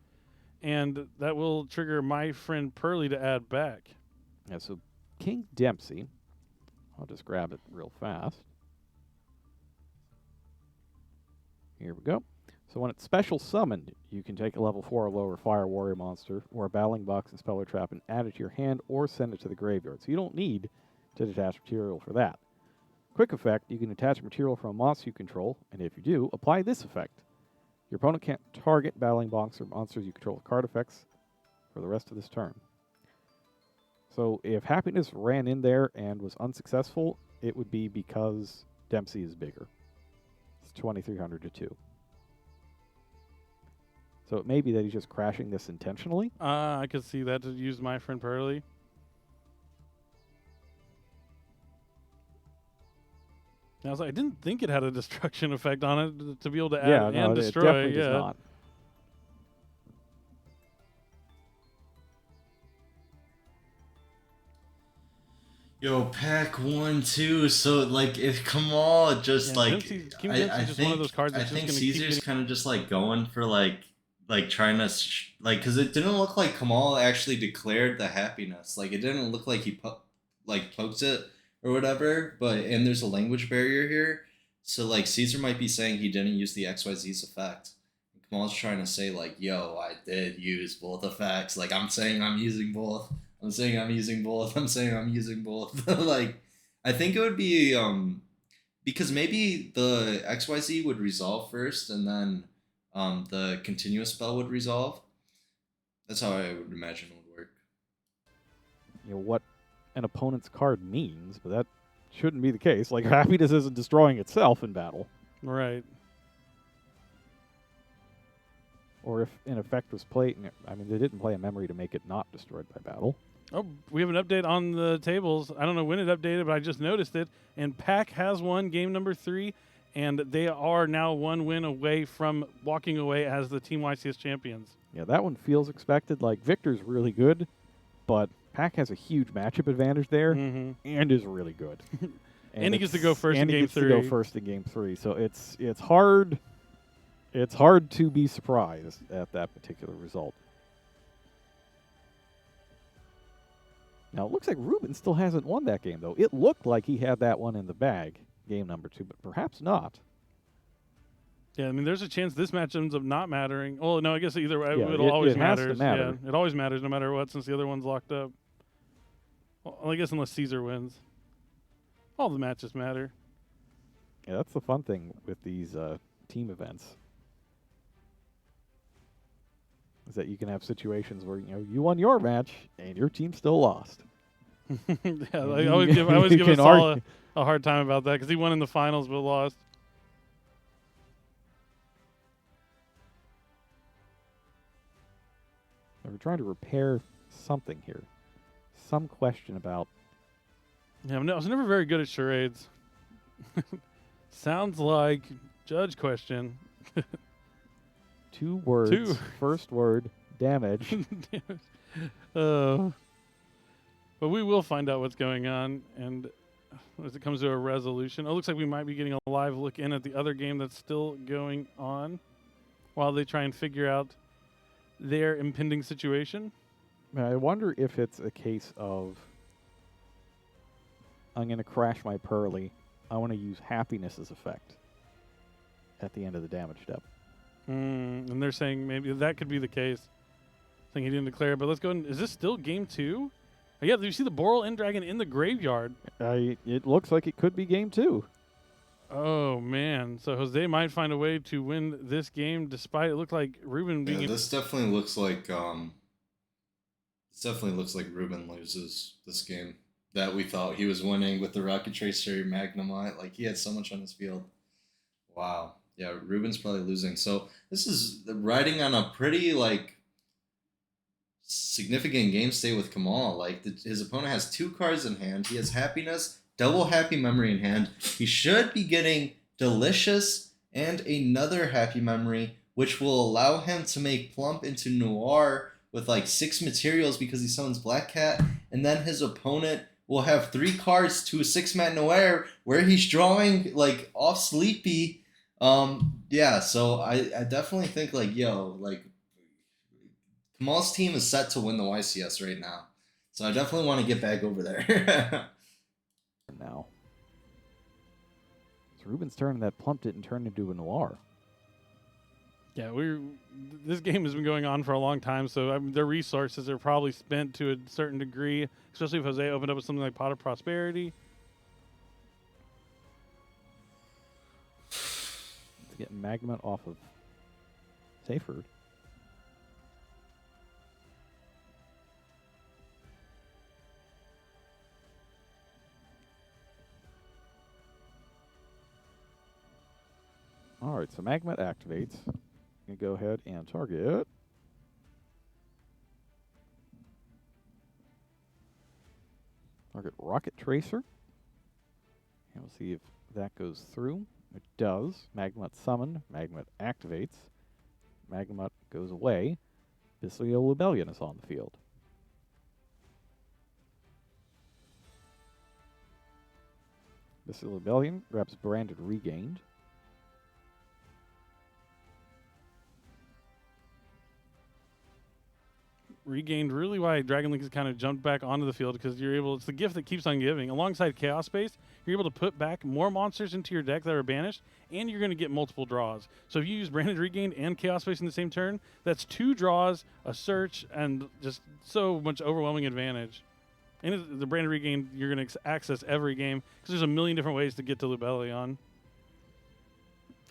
and that will trigger my friend Purrley to add back. Yeah, so King Dempsey, I'll just grab it real fast. Here we go. So when it's special summoned, you can take a level 4 or lower Fire Warrior monster or a battling box and spell or trap and add it to your hand or send it to the graveyard. So you don't need to detach material for that. Quick effect, you can attach material from a monster you control, and if you do, apply this effect. Your opponent can't target battling box or monsters you control with card effects for the rest of this turn. So if happiness ran in there and was unsuccessful, it would be because Dempsey is bigger. It's 2,300 to 2. So it may be that he's just crashing this intentionally. I could see that to use my friend Purrley. I was like, I didn't think it had a destruction effect on it to be able to add and destroy. It definitely does not. Yo, pack 1, 2. So like, if Kamal just I think Cesar's kind of just like going for like trying to because it didn't look like Kamal actually declared the happiness. Like, it didn't look like he poked it or whatever. And there's a language barrier here, so like Cesar might be saying he didn't use the XYZ's effect. Kamal's trying to say like, yo, I did use both effects. Like I'm saying I'm using both. I'm saying I'm using both. I'm saying I'm using both. Like I think it would be because maybe the XYZ would resolve first and then the continuous spell would resolve. That's how I would imagine it would work. You know what an opponent's card means, but that shouldn't be the case. Like happiness isn't destroying itself in battle. Right. Or if an effect was played, I mean, they didn't play a memory to make it not destroyed by battle. Oh, we have an update on the tables. I don't know when it updated, but I just noticed it. And Pack has won game number 3, and they are now 1 win away from walking away as the Team YCS champions. Yeah, that one feels expected. Like, Victor's really good, but Pack has a huge matchup advantage there and is really good. And he gets to go first in and he game gets 3. to go first in game 3. So it's hard. It's hard to be surprised at that particular result. Now, it looks like Ruben still hasn't won that game, though. It looked like he had that one in the bag, game number 2, but perhaps not. Yeah, I mean, there's a chance this match ends up not mattering. Oh, no, I guess either way, Yeah, it'll always it has matter. to matter. Yeah, it always matters no matter what since the other one's locked up. Well, I guess unless Cesar wins. All the matches matter. Yeah, that's the fun thing with these team events. Is that you can have situations where you won your match and your team still lost. Yeah, I always give us all a hard time about that because he won in the finals but lost. We're trying to repair something here. Some question about. Yeah, I was never very good at charades. Sounds like judge question. 2 words. 2. First word, damage. But we will find out what's going on, and as it comes to a resolution, it looks like we might be getting a live look in at the other game that's still going on while they try and figure out their impending situation. I wonder if it's a case of I'm going to crash my Purrley. I want to use happiness as effect at the end of the damage step. And they're saying maybe that could be the case. Saying he didn't declare, but let's go. Is this still game 2? Oh, yeah, you see the Boral End Dragon in the graveyard. It looks like it could be game 2. Oh, man. So Jose might find a way to win this game despite it looked like Ruben being... Yeah, this definitely looks like Ruben loses this game that we thought he was winning with the Rocket Tracer Magnemite. Like, he had so much on his field. Wow. Yeah, Ruben's probably losing. So this is riding on a pretty, like, significant game state with Kamal. Like, his opponent has 2 cards in hand. He has Happiness, double Happy Memory in hand. He should be getting Delicious and another Happy Memory, which will allow him to make Plump into Noir with, like, 6 materials because he summons Black Cat. And then his opponent will have 3 cards to a 6-man Noir where he's drawing, like, off Sleepy. Yeah, so I definitely think, like, like, Kamal's team is set to win the YCS right now. So I definitely want to get back over there. Now. It's Ruben's turn, and that Plump didn't turn into a Noir. Yeah, this game has been going on for a long time, so their resources are probably spent to a certain degree, especially if Jose opened up with something like Pot of Prosperity. It's getting Magma off of Seyfried. All right, so Magma activates. I'm going to go ahead and target. Target Rocket Tracer. And we'll see if that goes through. It does. Magma summon. Magma activates. Magma goes away. Bystial Rebellion is on the field. Bystial Rebellion grabs Branded Regained. regained really why Dragon Link has kind of jumped back onto the field because you're able. It's the gift that keeps on giving. Alongside Chaos Space, you're able to put back more monsters into your deck that are banished, and you're going to get multiple draws. So if you use Branded Regained and Chaos Space in the same turn, that's 2 draws, a search, and just so much overwhelming advantage. And the Branded Regained, you're going to access every game because there's a million different ways to get to Lubellion.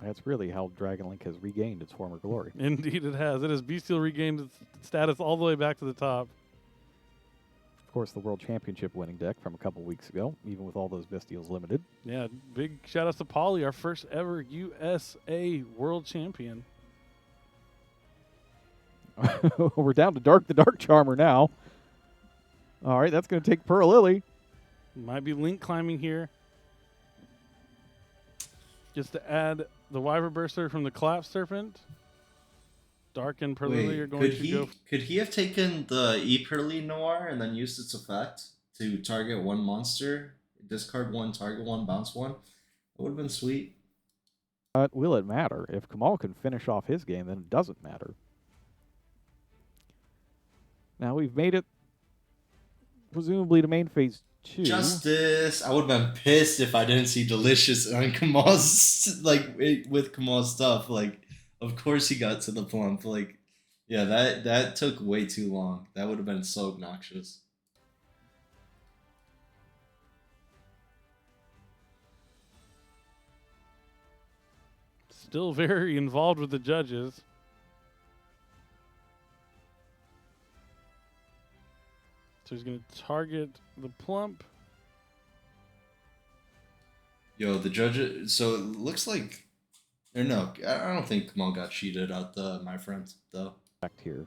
That's really how Dragon Link has regained its former glory. Indeed, it has. It has Bestial regained its status all the way back to the top. Of course, the World Championship winning deck from a couple weeks ago, even with all those Bestials limited. Yeah, big shout outs to Paulo, our first ever USA World Champion. We're down to the Dark Charmer now. All right, that's going to take Purrley. Might be link climbing here. Just to add the Wyvern Burster from the Collapse Serpent. Dark and Purrley are going to go. Could he have taken the Purrley Noir and then used its effect to target 1 monster, discard 1, target 1, bounce 1? That would have been sweet. Will it matter? If Kamal can finish off his game, then it doesn't matter. Now we've made it, presumably, to main phase 2. Justice! I would have been pissed if I didn't see Delicious on Kamal's, with Kamal's stuff. Of course he got to the plump. Yeah, that took way too long. That would have been so obnoxious. Still very involved with the judges. So he's going to target the plump. Yo, the judges. So it looks like. Or no, I don't think Kamal got cheated out my friend, though. Back here.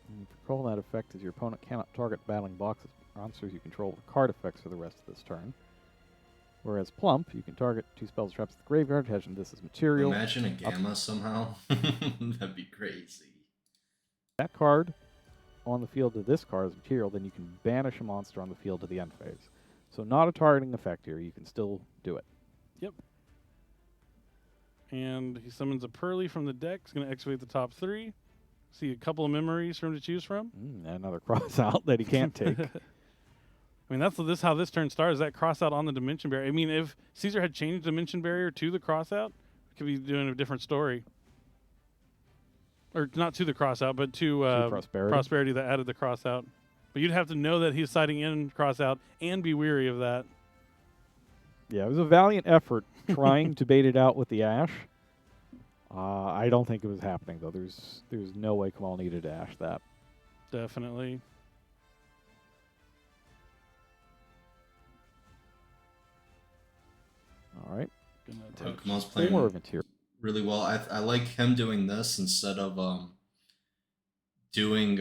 And if you call that effect as your opponent cannot target battling boxes monsters you control with card effects for the rest of this turn. Whereas Plump, you can target 2 spells traps at the graveyard, hedging this as material. Imagine a Gamma somehow. That'd be crazy. That card on the field to this card as material, then you can banish a monster on the field to the end phase. So not a targeting effect here. You can still do it. Yep. And he summons a Purrley from the deck. He's going to excavate the top 3. See a couple of memories for him to choose from. And another cross out that he can't take. I mean, that's how this turn starts. That cross out on the Dimension Barrier. I mean, if Cesar had changed Dimension Barrier to the cross out, we could be doing a different story. Or not to the cross out, but to Prosperity that added the cross out. But you'd have to know that he's siding in cross out and be weary of that. Yeah, it was a valiant effort trying to bait it out with the Ash. I don't think it was happening, though. There's no way Kamal needed to Ash that. Definitely. All right. Kamal's playing more material. Really well. I like him doing this instead of doing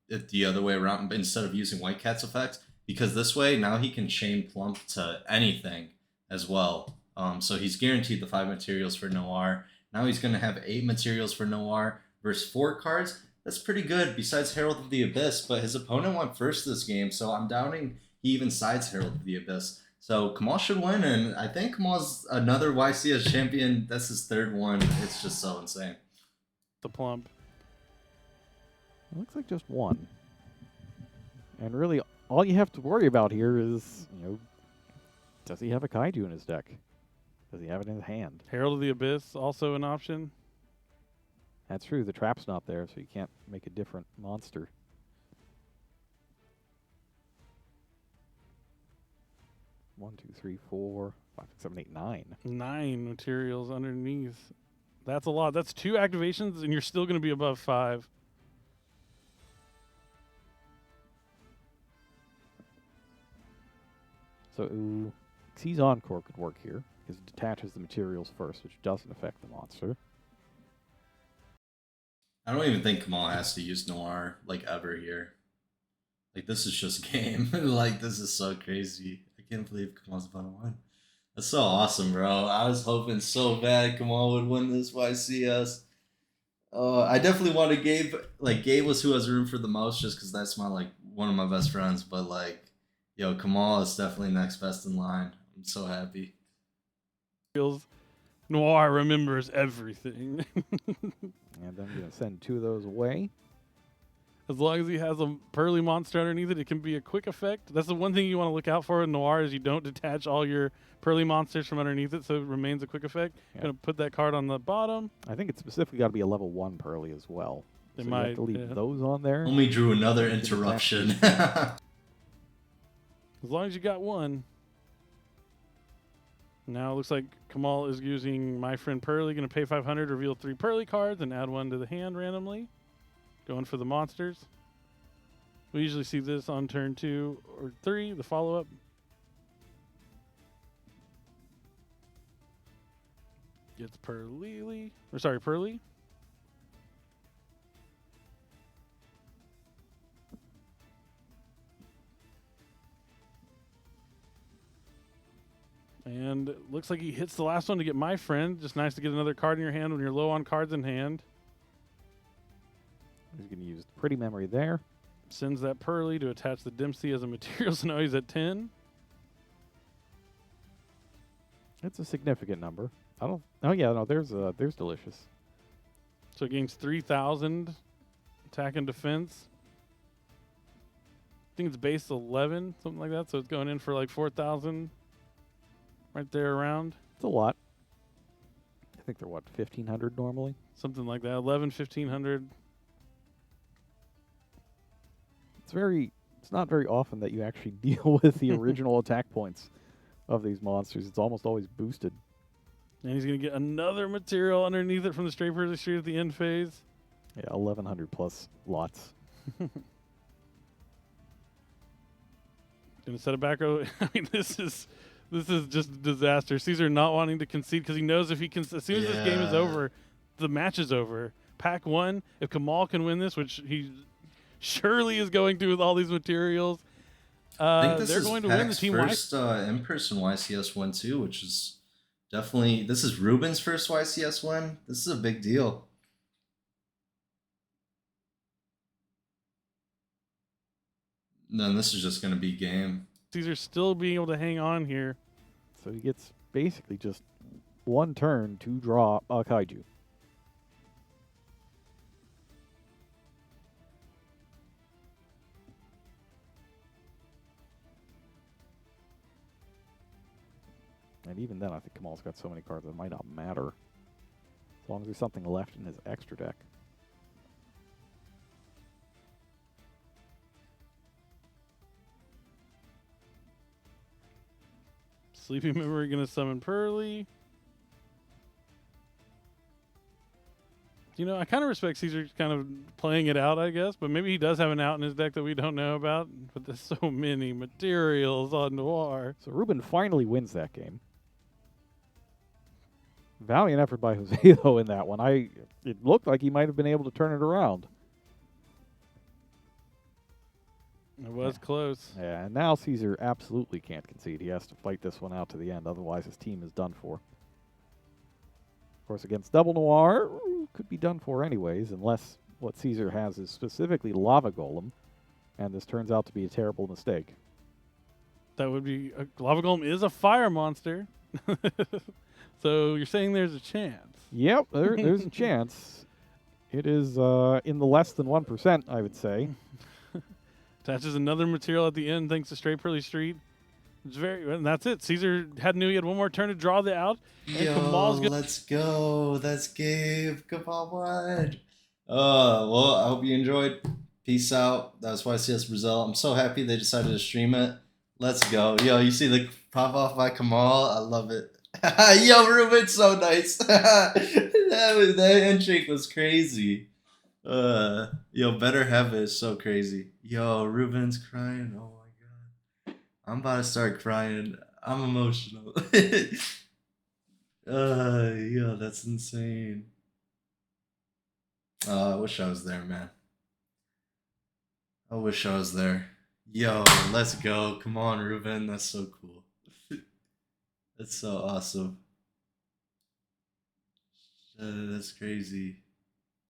it the other way around, instead of using White Cat's effect, because this way now he can chain Plump to anything as well. So he's guaranteed the 5 materials for Noir. Now he's going to have 8 materials for Noir versus 4 cards. That's pretty good besides Herald of the Abyss, but his opponent went first this game, so I'm doubting he even sides Herald of the Abyss. So Kamal should win, and I think Kamal's another YCS champion. That's his 3rd one. It's just so insane. The Plump. It looks like just 1. And really, all you have to worry about here is, does he have a Kaiju in his deck? Does he have it in his hand? Herald of the Abyss, also an option. That's true. The trap's not there, so you can't make a different monster. 1, 2, 3, 4, 5, 6, 7, 8, 9. 9 materials underneath. That's a lot. That's 2 activations, and you're still going to be above 5. So Xyz Encore could work here, because it detaches the materials first, which doesn't affect the monster. I don't even think Kamal has to use Noir, ever here. This is just game. This is so crazy. I can't believe Kamal's about to win. That's so awesome, bro. I was hoping so bad Kamal would win this YCS. I definitely wanted Gabe. Gabe was who I was rooting for the most, just because that's my one of my best friends. But Yo, Kamal is definitely next best in line. I'm so happy. Feels Noir remembers everything. And I'm going to send 2 of those away. As long as he has a Purrley monster underneath it, it can be a quick effect. That's the one thing you want to look out for in Noir is you don't detach all your Purrley monsters from underneath it, so it remains a quick effect. Yeah. Gonna put that card on the bottom. I think it's specifically got to be a level 1 Purrley as well. They so might, you have to leave yeah. those on there. Only drew another interruption. As long as you got one. Now it looks like Kamal is using my friend Purrley. Going to pay 500, reveal 3 Purrley cards, and add 1 to the hand randomly. Going for the monsters. We usually see this on turn 2 or 3, the follow-up. Gets Purrley. And it looks like he hits the last one to get my friend. Just nice to get another card in your hand when you're low on cards in hand. He's going to use Pretty Memory there. Sends that Purrley to attach the Dempsey as a material, so now he's at 10. It's a significant number. I don't. Oh yeah, no. There's Delicious. So it gains 3,000 attack and defense. I think it's base 11, something like that. So it's going in for like 4,000 right there around. It's a lot. I think they're what 1,500 normally. Something like that. 11, 1,500. It's not very often that you actually deal with the original attack points of these monsters. It's almost always boosted. And he's going to get another material underneath it from the straight Purrley Street at the end phase. Yeah, 1,100 plus lots. Gonna set it back. I mean, this is just a disaster. Cesar not wanting to concede because he knows if he can, as soon as this game is over, the match is over. Pack 1. If Kamal can win this, which he surely is going to with all these materials, I think this they're is going to win the team. first in-person YCS win too, which is definitely. This is Ruben's first YCS win. This is a big deal. And then this is just going to be game. Cesar still being able to hang on here. So he gets basically just 1 turn to draw a Kaiju. And even then, I think Kamal's got so many cards that it might not matter. As long as there's something left in his extra deck. Sleepy Memory going to summon Purrley. You know, I kind of respect Cesar kind of playing it out, I guess, but maybe he does have an out in his deck that we don't know about. But there's so many materials on Noir. So Ruben finally wins that game. Valiant effort by Jose, though, in that one. It looked like he might have been able to turn it around. It was close. Yeah, and now Cesar absolutely can't concede. He has to fight this one out to the end, otherwise his team is done for. Of course, against Double Noir, could be done for anyways, unless what Cesar has is specifically Lava Golem, and this turns out to be a terrible mistake. That would be... Lava Golem is a fire monster. So you're saying there's a chance. Yep, there's a chance. It is in the less than 1%, I would say. Attaches another material at the end thanks to straight Purrley Street. It's and that's it. Cesar knew he had one more turn to draw the out. And Kamal's Let's go. That's game. Kamal won. Well, I hope you enjoyed. Peace out. That was YCS Brazil. I'm so happy they decided to stream it. Let's go. Yo, you see the pop off by Kamal? I love it. Yo, Ruben, so nice. that handshake was crazy. Yo, Better Heaven is so crazy. Yo, Ruben's crying. Oh my god. I'm about to start crying. I'm emotional. Yo, that's insane. I wish I was there, man. I wish I was there. Yo, let's go. Come on, Ruben. That's so cool. That's so awesome. That's crazy.